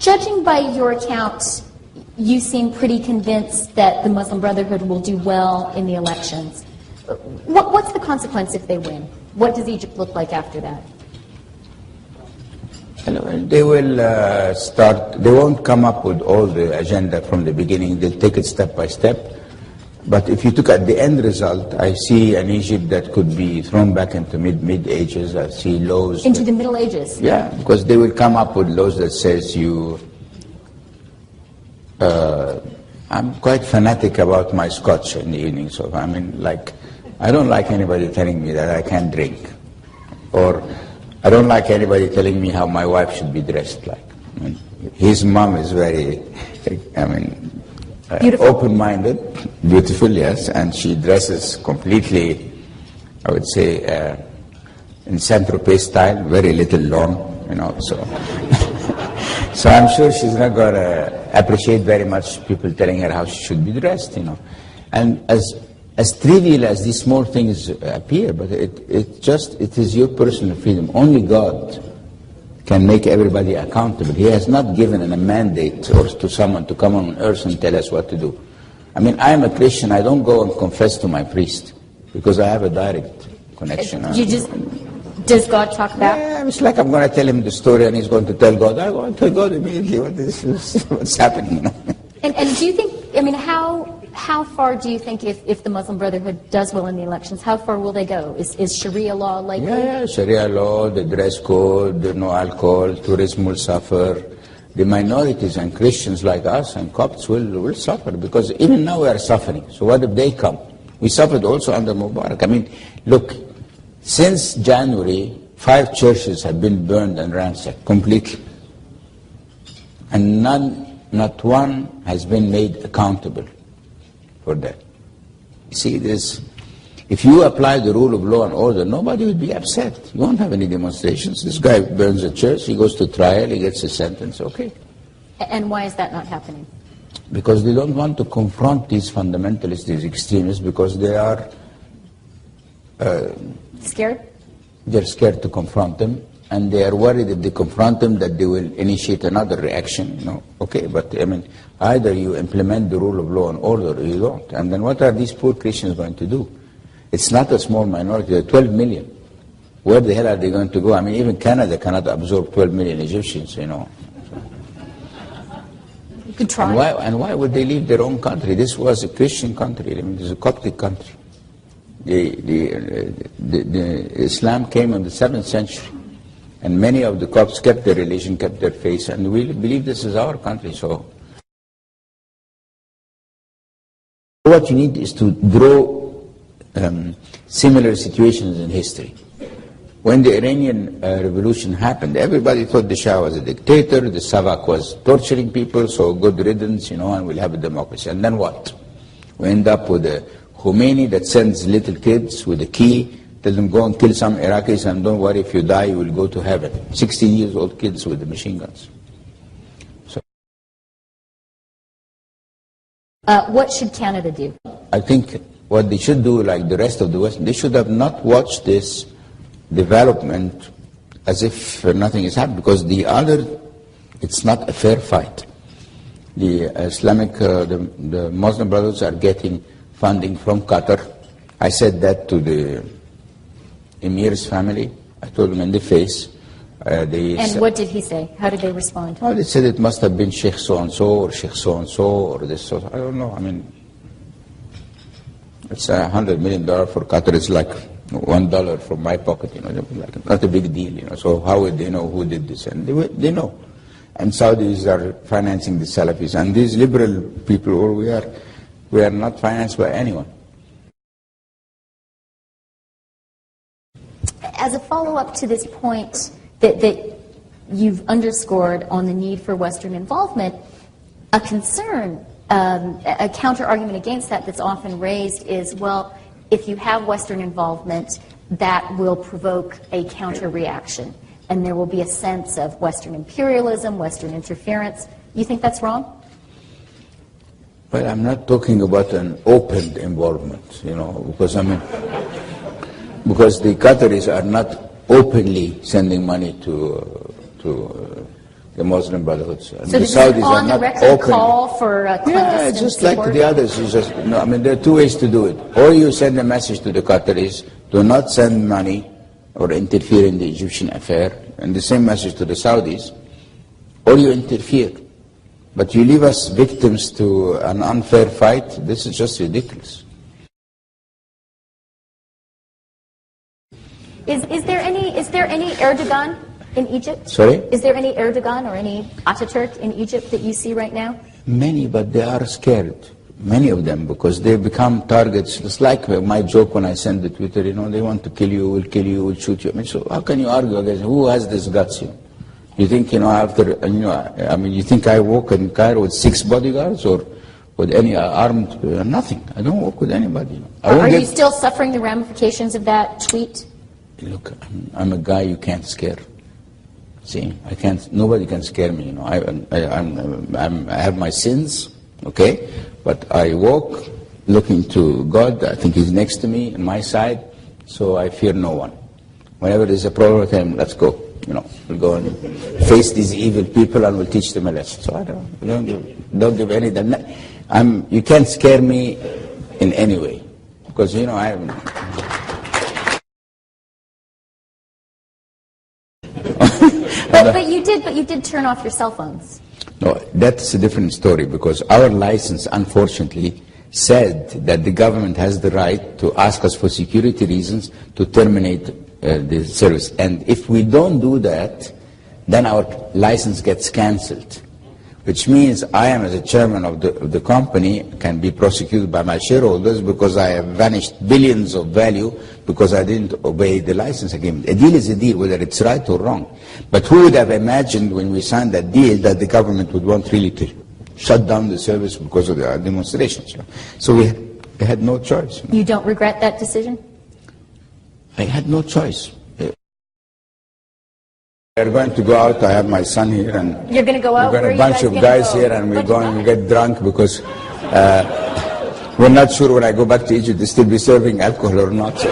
Judging by your account, you seem pretty convinced that the Muslim Brotherhood will do well in the elections. What's the consequence if they win? What does Egypt look like after that? They will they won't come up with all the agenda from the beginning. They'll take it step by step. But if you look at the end result, I see an Egypt that could be thrown back into mid ages. I see laws into the Middle Ages. Yeah, because they will come up with laws that says I'm quite fanatic about my scotch in the evening. So I mean, like, I don't like anybody telling me that I can't drink, or I don't like anybody telling me how my wife should be dressed like. I mean, his mom is very, open-minded, beautiful, yes, and she dresses completely, I would say, in Saint-Tropez style, very little long, so. So I'm sure she's not going to appreciate very much people telling her how she should be dressed, And as trivial as these small things appear, but it is your personal freedom. Only God can make everybody accountable. He has not given a mandate or to someone to come on earth and tell us what to do. I mean, I am a Christian. I don't go and confess to my priest because I have a direct connection. Does God talk back? Yeah, it's like I'm going to tell him the story and he's going to tell God. I want to tell God immediately what's happening. And do you think, how far do you think if the Muslim Brotherhood does well in the elections, how far will they go? Is Sharia law likely? Yeah, Sharia law, the dress code, the no alcohol, tourism will suffer. The minorities and Christians like us and Copts will suffer because even now we are suffering. So what if they come? We suffered also under Mubarak. I mean, look, since January, 5 churches have been burned and ransacked completely. And not one has been made accountable for that. You see, if you apply the rule of law and order, nobody would be upset. You won't have any demonstrations. This guy burns a church, he goes to trial, he gets a sentence, okay. And why is that not happening? Because they don't want to confront these fundamentalists, these extremists, because they are... scared? They're scared to confront them, and they are worried if they confront them that they will initiate another reaction, Okay, but I mean, either you implement the rule of law and order or you don't. And then what are these poor Christians going to do? It's not a small minority, they're 12 million. Where the hell are they going to go? I mean, even Canada cannot absorb 12 million Egyptians, You could try. And why would they leave their own country? This was a Christian country, I mean, this is a Coptic country. The Islam came in the 7th century, and many of the Copts kept their religion, kept their faith, and we believe this is our country. So what you need is to draw similar situations in history. When the Iranian revolution happened, everybody thought the Shah was a dictator, the Savak was torturing people, so good riddance, and we'll have a democracy. And then what? We end up with a Khomeini that sends little kids with a key, tells them go and kill some Iraqis and don't worry, if you die you will go to heaven. 16 years old kids with the machine guns. So, what should Canada do? I think what they should do, like the rest of the West, they should have not watched this development as if nothing is happening, because it's not a fair fight. The the Muslim brothers are getting funding from Qatar. I said that to the Emir's family. I told them in the face. And what did he say? How did they respond? Well, they said it must have been Sheikh so-and-so or Sheikh so-and-so or this so. I don't know. I mean, it's $100 million for Qatar. It's like $1 from my pocket, not a big deal, So how would they know who did this? And they know. And Saudis are financing the Salafis. And these liberal people, we are not financed by anyone. As a follow-up to this point that you've underscored on the need for Western involvement, a concern, a counter-argument against that that's often raised is, well, if you have Western involvement, that will provoke a counter-reaction, and there will be a sense of Western imperialism, Western interference. You think that's wrong? Well, I'm not talking about an open involvement, because the Qataris are not openly sending money to the Muslim Brotherhood. So this is an on-the-record call for clandestine just support? like the others. I mean, there are two ways to do it. Or you send a message to the Qataris, do not send money or interfere in the Egyptian affair, and the same message to the Saudis, or you interfere. But you leave us victims to an unfair fight. This is just ridiculous. Is there any Erdogan in Egypt? Sorry? Is there any Erdogan or any Ataturk in Egypt that you see right now? Many, but they are scared. Many of them, because they become targets. It's like my joke when I send the Twitter, they want to kill you, will shoot you. I mean, so how can you argue against who has this guts? You think, you think I walk in Cairo with 6 bodyguards or with any armed, nothing. I don't walk with anybody. Are you still suffering the ramifications of that tweet? Look, I'm a guy you can't scare. See, nobody can scare me, I have my sins, okay? But I walk looking to God. I think He's next to me, on my side, so I fear no one. Whenever there's a problem with Him, let's go. We'll go and face these evil people and we'll teach them a lesson. So I don't give any. You can't scare me in any way, because But you did turn off your cell phones. No, that's a different story, because our license, unfortunately, said that the government has the right to ask us for security reasons to terminate the service. And if we don't do that, then our license gets cancelled, which means I am, as a chairman of the company, can be prosecuted by my shareholders because I have vanished billions of value because I didn't obey the license agreement. A deal is a deal, whether it's right or wrong. But who would have imagined when we signed that deal that the government would want really to shut down the service because of the demonstrations? So we had no choice. You don't regret that decision? I had no choice. We're going to go out. I have my son here, and you're going to go out. We've got a bunch of guys here, and we're going to get drunk because we're not sure when I go back to Egypt to still be serving alcohol or not. So.